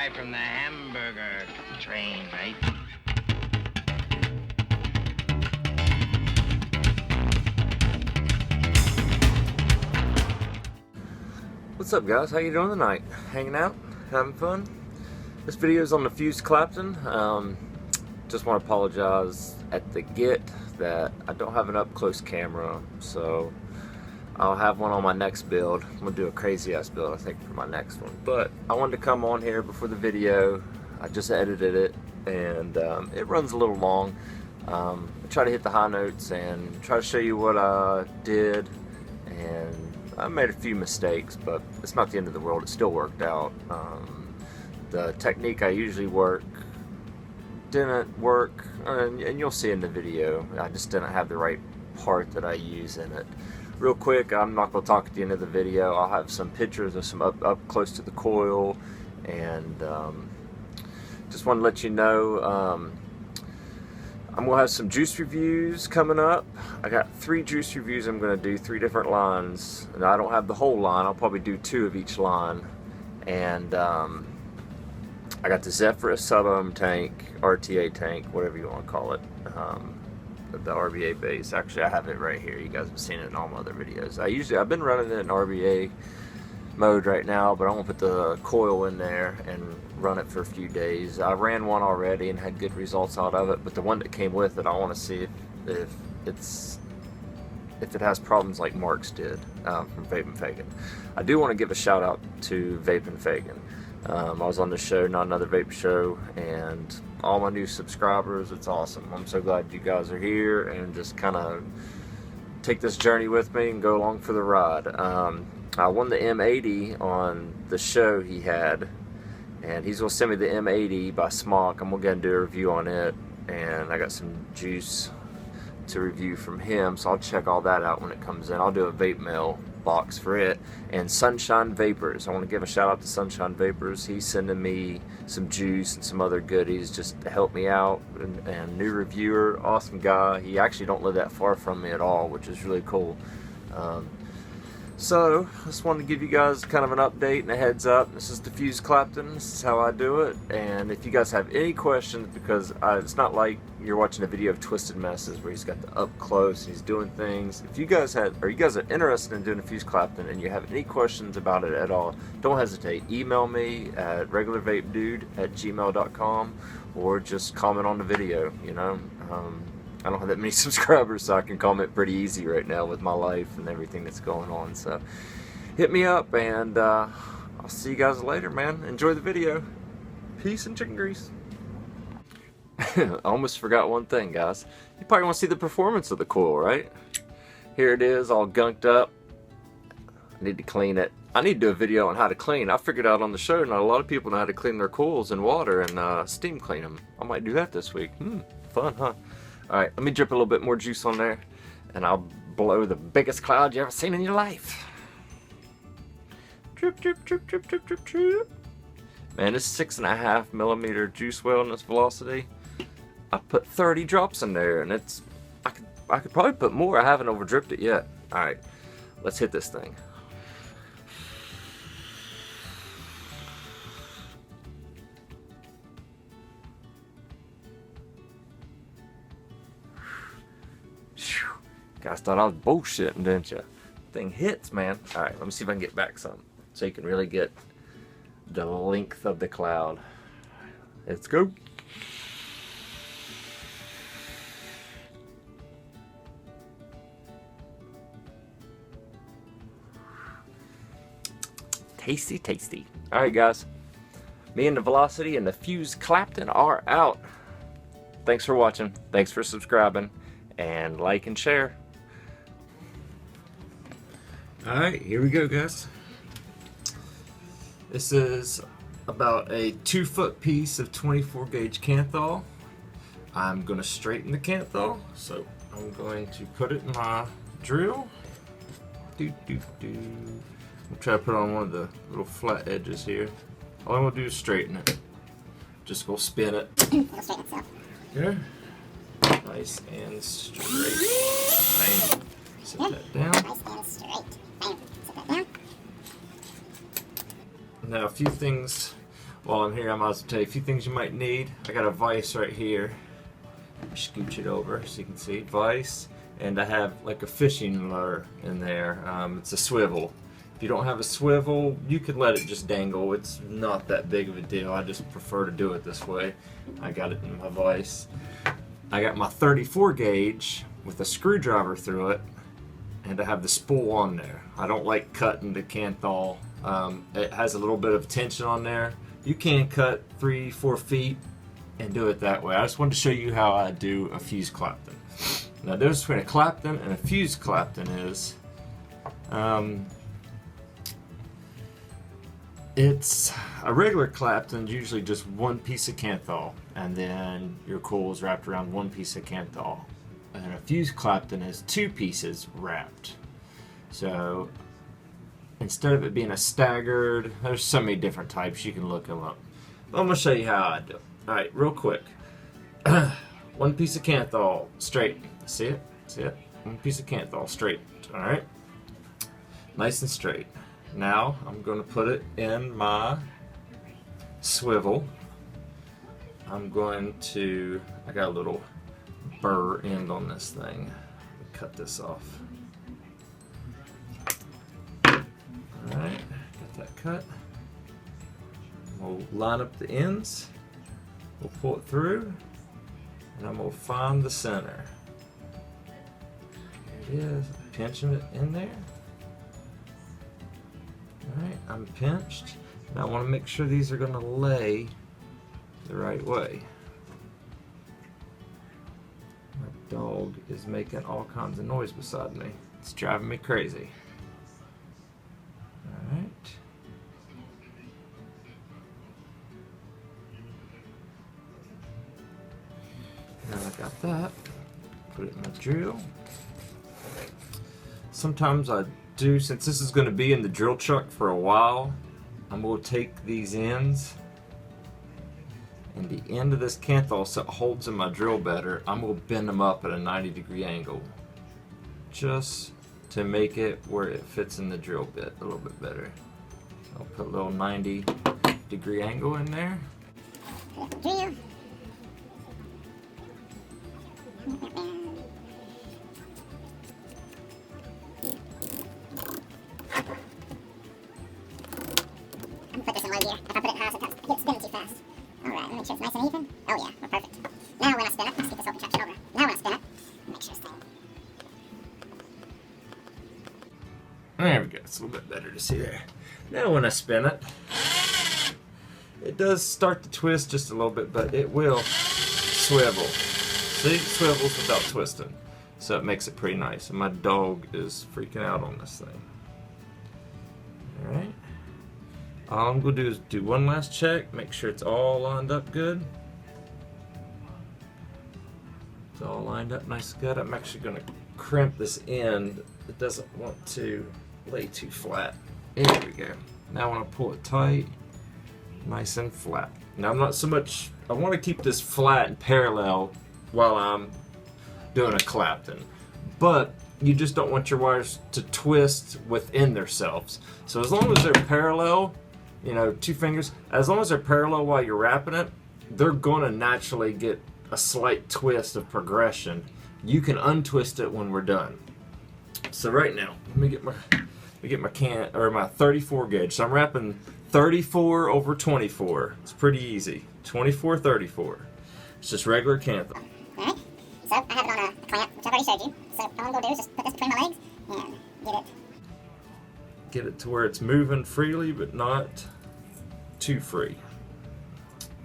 guy from the hamburger train, right? What's up, guys? How you doing tonight? Hanging out? Having fun? This video is on the fused Clapton. Just want to apologize at the get that I don't have an up-close camera, so I'll have one on my next build. I'm going to do a crazy-ass build, I think, for my next one. But I wanted to come on here before the video. I just edited it, and it runs a little long. I try to hit the high notes and try to show you what I did, and I made a few mistakes, but it's not the end of the world. It still worked out. The technique I usually work didn't work, and you'll see in the video. I just didn't have the right part that I use in it. Real quick, I'm not going to talk at the end of the video. I'll have some pictures of some up close to the coil, and just want to let you know I'm going to have some juice reviews coming up. I got 3 juice reviews I'm going to do, 3 different lines. And I don't have the whole line. I'll probably do 2 of each line. And I got the Zephyrus sub-ohm tank, RTA tank, whatever you want to call it. The RBA base. Actually, I have it right here. You guys have seen it in all my other videos. I've been running it in RBA mode right now, but I'm going to put the coil in there and run it for a few days. I ran one already and had good results out of it, but the one that came with it, I want to see if it has problems like Mark's did from Vape and Fagan. I do want to give a shout out to Vape and Fagan. I was on the show, Not Another Vape Show, and all my new subscribers, it's awesome. I'm so glad you guys are here and just kind of take this journey with me and go along for the ride. I won the M80 on the show he had, and he's going to send me the M80 by Smock. I'm going to go and do a review on it, and I got some juice to review from him, so I'll check all that out when it comes in. I'll do a vape mail box for it. And Sunshine Vapors, I want to give a shout out to Sunshine Vapors. He's sending me some juice and some other goodies just to help me out, and new reviewer, awesome guy. He actually don't live that far from me at all, which is really cool. So, I just wanted to give you guys kind of an update and a heads up. This is the fused Clapton. This is how I do it. And if you guys have any questions, because it's not like you're watching a video of Twisted Messes where he's got the up close and he's doing things. If you guys are interested in doing a fused Clapton and you have any questions about it at all, don't hesitate. Email me at regularvapedude@gmail.com, or just comment on the video, you know. I don't have that many subscribers, so I can comment pretty easy right now with my life and everything that's going on. So hit me up, and I'll see you guys later, man. Enjoy the video. Peace and chicken grease. I almost forgot one thing, guys. You probably want to see the performance of the coil, right? Here it is, all gunked up. I need to clean it. I need to do a video on how to clean. I figured out on the show not a lot of people know how to clean their coils in water and steam clean them. I might do that this week. Fun, huh? Alright, let me drip a little bit more juice on there, and I'll blow the biggest cloud you ever seen in your life. Drip, drip, drip, drip, drip, drip, drip. Man, this 6.5 millimeter juice well in this velocity. I put 30 drops in there, and I could probably put more. I haven't over dripped it yet. Alright, let's hit this thing. Guys thought I was bullshitting, didn't you? Thing hits, man. Alright, let me see if I can get back some, so you can really get the length of the cloud. Let's go. Tasty, tasty. Alright, guys. Me and the Velocity and the fused Clapton are out. Thanks for watching. Thanks for subscribing. And like and share. Alright, here we go, guys. This is about a 2-foot piece of 24 gauge Kanthal. I'm going to straighten the Kanthal, so I'm going to put it in my drill. I'll try to put on one of the little flat edges here. All I'm going to do is straighten it. Just go spin it. It'll straighten itself. Okay. Nice and straight. Bang. Set that down. Nice and straight. Bam. Set that down. Now, a few things while I'm here, I might as well tell you a few things you might need. I got a vise right here. Scooch it over so you can see vise, and I have like a fishing lure in there. It's a swivel. If you don't have a swivel, you could let it just dangle. It's not that big of a deal. I just prefer to do it this way. I got it in my vise. I got my 34 gauge with a screwdriver through it, and I have the spool on there. I don't like cutting the Kanthal. It has a little bit of tension on there. You can cut 3-4 feet and do it that way. I just wanted to show you how I do a fused Clapton. Now, the difference between a Clapton and a fused Clapton is it's a regular Clapton, usually just one piece of Kanthal, and then your coil is wrapped around one piece of Kanthal. And a fused Clapton is two pieces wrapped. So instead of it being a staggered, there's so many different types, you can look them up. But I'm going to show you how I do it. Alright, real quick. One piece of Kanthal straight. See it? See it? One piece of Kanthal straight. Alright? Nice and straight. Now I'm going to put it in my swivel. I got a little burr end on this thing. Cut this off. Alright, got that cut. We'll line up the ends. We'll pull it through. And I'm going to find the center. There it is. Pinching it in there. Alright, I'm pinched. Now I want to make sure these are going to lay the right way. My dog is making all kinds of noise beside me. It's driving me crazy. Alright. Now I got that. Put it in my drill. Sometimes I do, since this is going to be in the drill chuck for a while, I'm going to take these ends and the end of this Kanthal so it holds in my drill better. I'm going to bend them up at a 90-degree angle just to make it where it fits in the drill bit a little bit better. So I'll put a little 90-degree angle in there. Drill. Put this in low gear. If I put it high, sometimes it gets spinning too fast. Alright, make sure it's nice and even. Oh yeah, we're perfect. Now when I spin it, let's get this open traction over. Now when I spin it, make sure it's tight. There we go, it's a little bit better to see there. Now when I spin it, it does start to twist just a little bit, but it will swivel. See, it swivels without twisting. So it makes it pretty nice. And my dog is freaking out on this thing. Alright. All I'm going to do is do one last check, make sure it's all lined up good. It's all lined up nice and good. I'm actually going to crimp this end. It doesn't want to lay too flat. There we go. Now I want to pull it tight, nice and flat. Now I'm not so much, I want to keep this flat and parallel while I'm doing a Clapton. But you just don't want your wires to twist within themselves. So as long as they're parallel, you know, two fingers, as long as they're parallel while you're wrapping it, they're going to naturally get a slight twist of progression. You can untwist it when we're done. So right now, let me get my 34 gauge. So I'm wrapping 34 over 24. It's pretty easy. 24, 34. It's just regular Kanthal. Alright, so I have it on a clamp, which I've already showed you. So all I'm going to do is just put this between my legs and get it to where it's moving freely but not too free.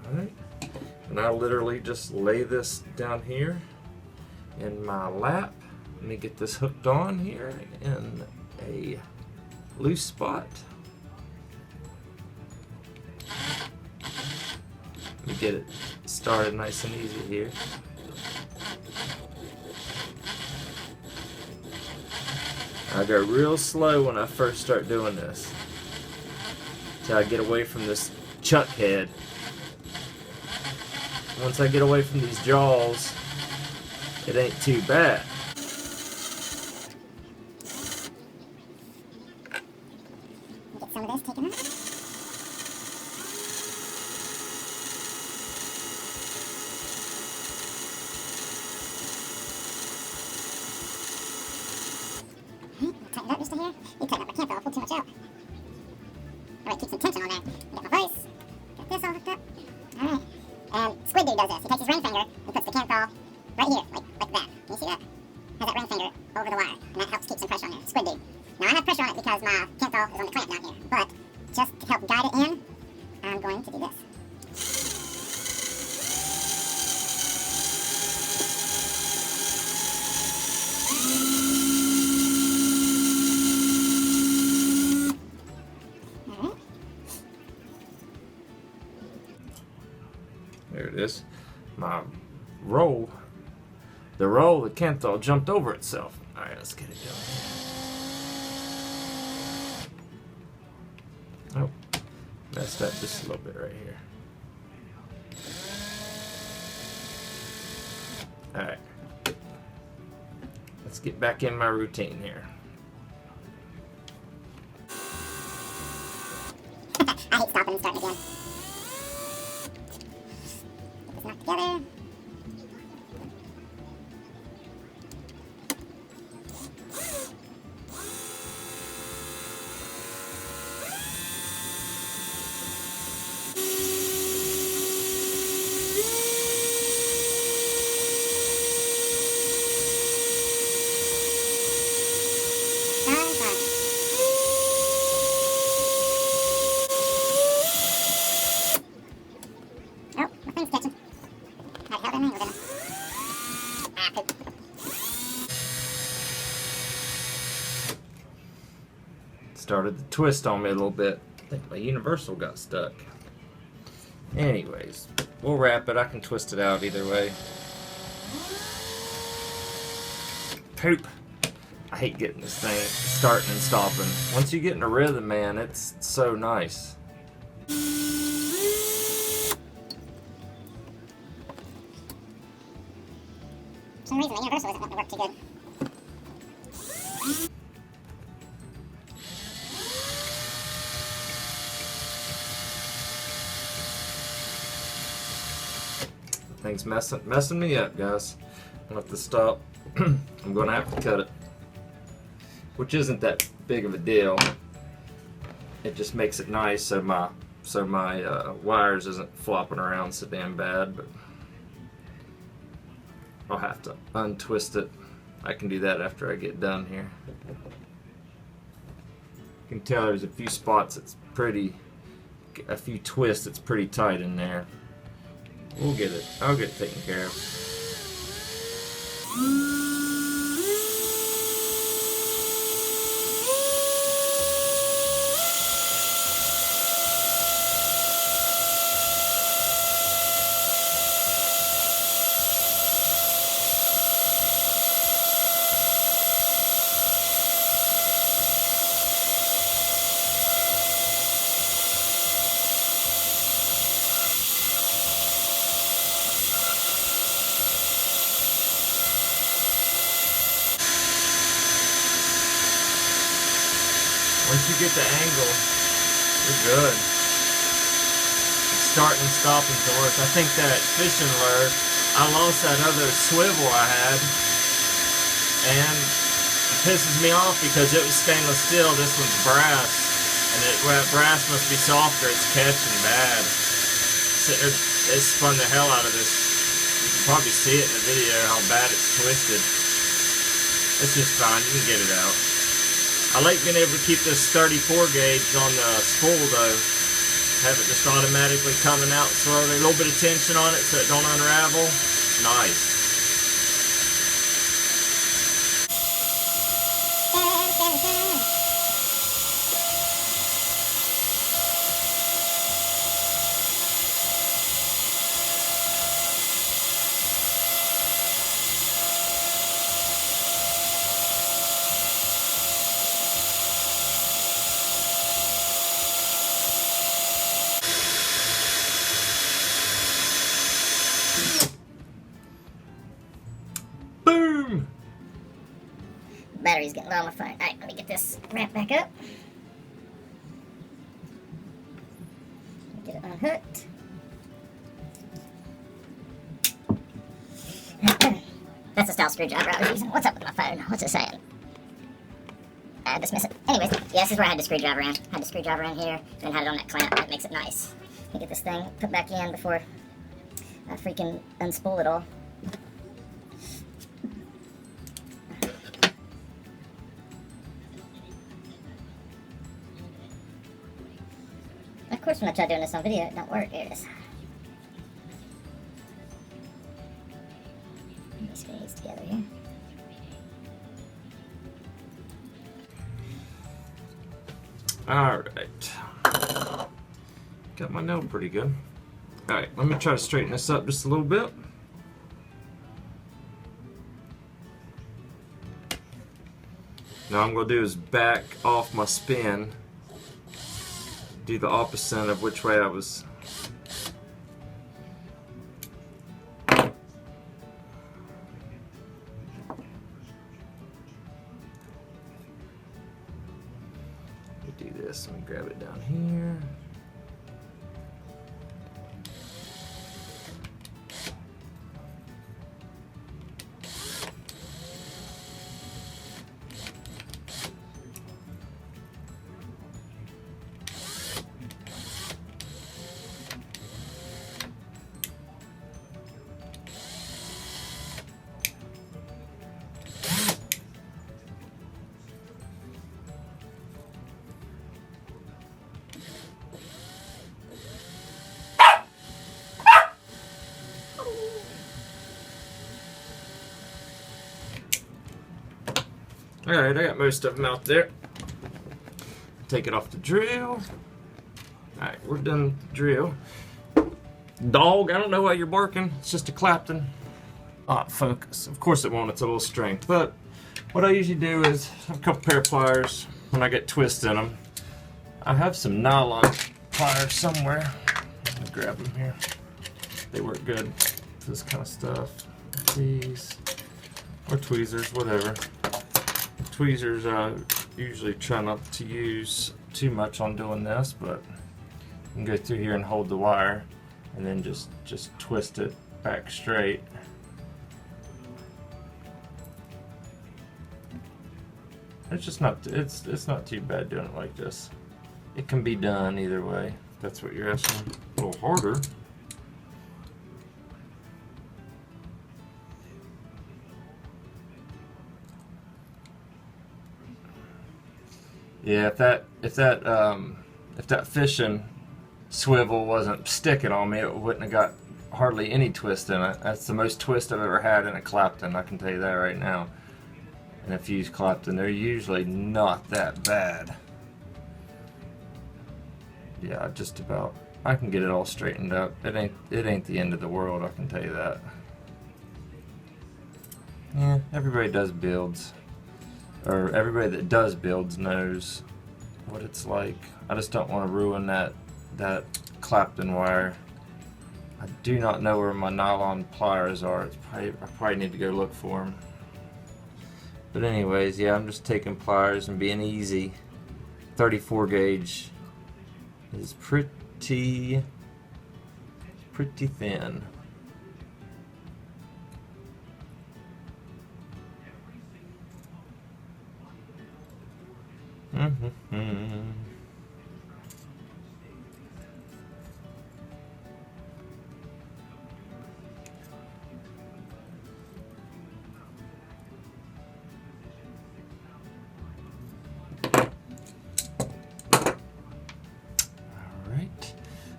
Alright, and I literally just lay this down here in my lap. Let me get this hooked on here in a loose spot. Let me get it started nice and easy here. I go real slow when I first start doing this, till I get away from this chuck head. Once I get away from these jaws, it ain't too bad. get some of this taken out. here. You tighten up my Kanthal, pull too much out. Alright, keep some tension on there. Get my vise. Got this all hooked up. Alright. And Squid Dude does this. He takes his ring finger and puts the Kanthal right here, like that. Can you see that? Has that ring finger over the wire, and that helps keep some pressure on there. Squid Dude. Now I have pressure on it because my Kanthal is on the clamp down here, but just to help guide it in, I'm going to do this. There it is. My roll. The roll, the Kanthal jumped over itself. Alright, let's get it going. Oh, messed up just a little bit right here. Alright. Let's get back in my routine here. I hate stopping and starting again. Get this knocked together. Oh, my thing's catching. Alright, held in there, we're gonna... Ah, poop. Started to twist on me a little bit. I think my universal got stuck. Anyways, we'll wrap it. I can twist it out either way. Poop. I hate getting this thing starting and stopping. Once you get in a rhythm, man, it's so nice. For some reason, the universal isn't wanting to work too good. Thing's messing me up, guys. I'm gonna have to stop. I'm gonna have to cut it, which isn't that big of a deal. It just makes it nice so my wires isn't flopping around so damn bad. But I'll have to untwist it. I can do that after I get done here. You can tell there's a few spots it's pretty, a few twists it's pretty tight in there. We'll get it. I'll get it taken care of. Once you get the angle, you're good. Starting and stopping to work. I think that fishing lure, I lost that other swivel I had, and it pisses me off because it was stainless steel. This one's brass, and brass must be softer. It's catching bad. It spun the hell out of this. You can probably see it in the video how bad it's twisted. It's just fine. You can get it out. I like being able to keep this 34 gauge on the spool though. Have it just automatically coming out slowly. A little bit of tension on it so it don't unravel. Nice. Boom! Battery's getting low on my phone. Alright, let me get this wrapped back up. Get it unhooked. That's the style screwdriver I was using. What's up with my phone? What's it saying? I dismiss it. Anyways, yeah, this is where I had the screwdriver in. Had the screwdriver in here, then had it on that clamp. That makes it nice. You get this thing put back in before I freaking unspool it all. Of course, when I try doing this on video, it don't work. Here it is. Let me screw these together here. Alright. Got my nail pretty good. Alright, let me try to straighten this up just a little bit. Now I'm going to do is back off my spin. Do the opposite of which way I was. Do this. Let me grab it down here. Alright, I got most of them out there. Take it off the drill. Alright, we're done with the drill. Dog, I don't know why you're barking. It's just a Clapton. Focus. Of course it won't, it's a little string. But what I usually do is have a couple pair of pliers when I get twists in them. I have some nylon pliers somewhere. Let me grab them here. They work good for this kind of stuff. These. Or tweezers, whatever. Tweezers I usually try not to use too much on doing this, but you can go through here and hold the wire and then just twist it back straight. It's just not it's not too bad doing it like this. It can be done either way. If that's what you're asking. A little harder. Yeah, if that fishing swivel wasn't sticking on me, it wouldn't have got hardly any twist in it. That's the most twist I've ever had in a Clapton, I can tell you that right now. And a fused Clapton, they're usually not that bad. Yeah, just about. I can get it all straightened up. It ain't the end of the world, I can tell you that. Yeah, everybody does builds. Or everybody that does builds knows what it's like. I just don't want to ruin that Clapton wire. I do not know where my nylon pliers are. I probably need to go look for them. But anyways, yeah, I'm just taking pliers and being easy. 34 gauge is pretty thin. Alright,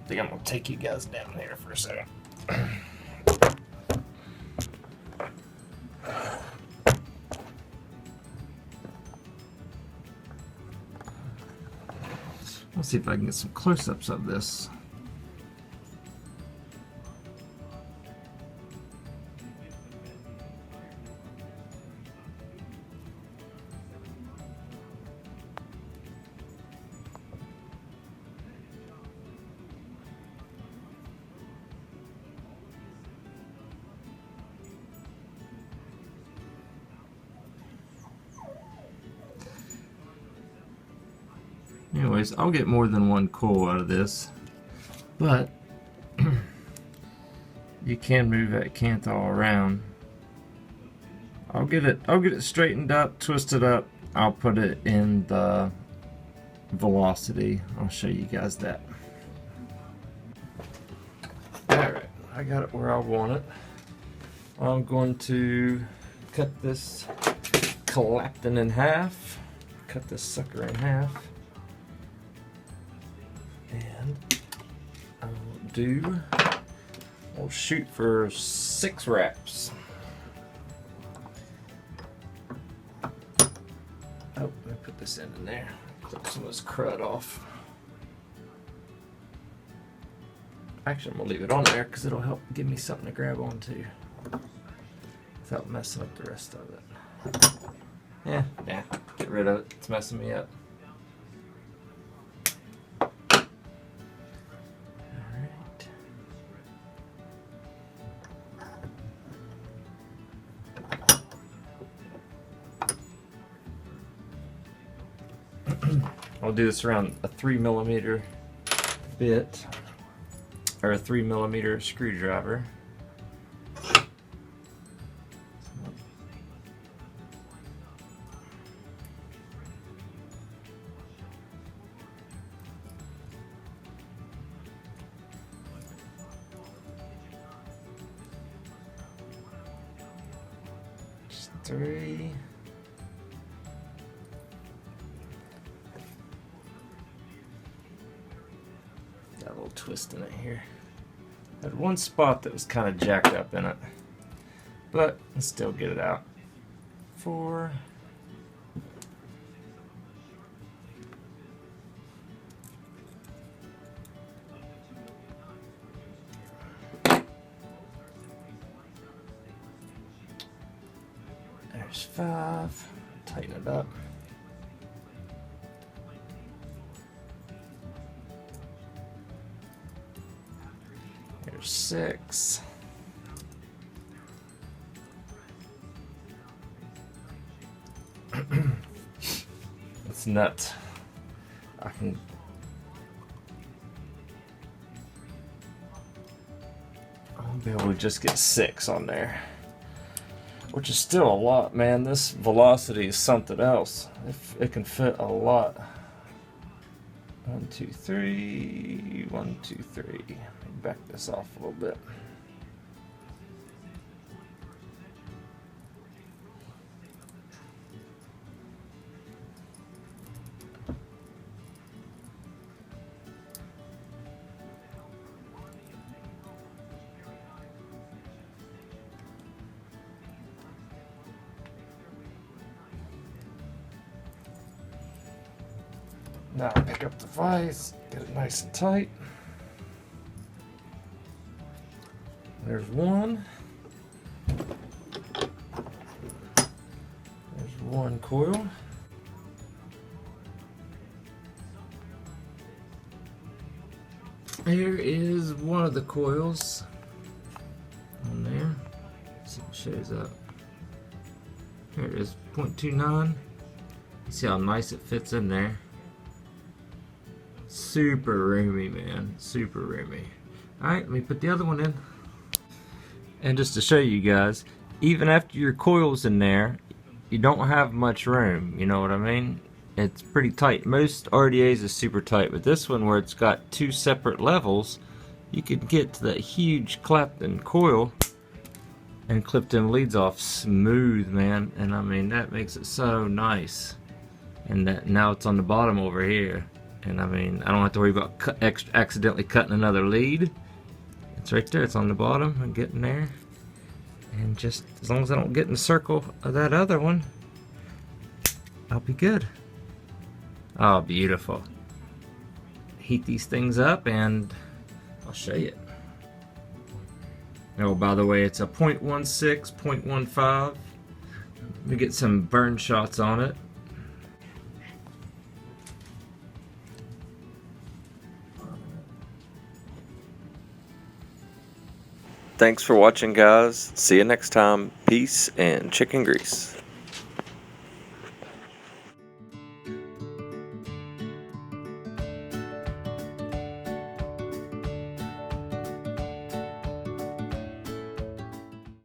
I think I'm going to take you guys down there for a second. Let's see if I can get some close-ups of this. Anyways, I'll get more than one coil out of this, but you can move that Kanthal around. I'll get it straightened up, twisted up. I'll put it in the velocity. I'll show you guys that. Alright, I got it where I want it. I'm going to cut this Clapton in half. Cut this sucker in half. And I'll shoot for 6 wraps. Oh, let me put this in there. Clip some of this crud off. Actually, I'm gonna leave it on there because it'll help give me something to grab onto without messing up the rest of it. Yeah, get rid of it. It's messing me up. I'll do this around a 3mm bit or a 3mm screwdriver. Just 3. Got a little twist in it here. Had one spot that was kind of jacked up in it, but I'll still get it out. 4. There's 5. Tighten it up. There's 6. It's nuts. I'll be able to just get 6 on there, which is still a lot, man. This velocity is something else. It can fit a lot. 1, 2, 3. 1, 2, 3. Let me back this off a little bit. Now pick up the vise, get it nice and tight. There's 1. There's 1 coil. Here is one of the coils on there. Let's see if it shows up. Here it is, 0.29. See how nice it fits in there. Super roomy, man. Super roomy. Alright, let me put the other one in. And just to show you guys, even after your coil's in there, you don't have much room. You know what I mean? It's pretty tight. Most RDAs is super tight, but this one, where it's got 2 separate levels, you could get to that huge Clapton coil and clip them leads off smooth, man. And I mean, that makes it so nice. And that now it's on the bottom over here. And I mean, I don't have to worry about accidentally cutting another lead. It's right there, it's on the bottom. I'm getting there. And just as long as I don't get in the circle of that other one, I'll be good. Oh, beautiful. Heat these things up and I'll show you. Oh, by the way, it's a 0.16, 0.15. Let me get some burn shots on it. Thanks for watching, guys. See you next time. Peace and chicken grease.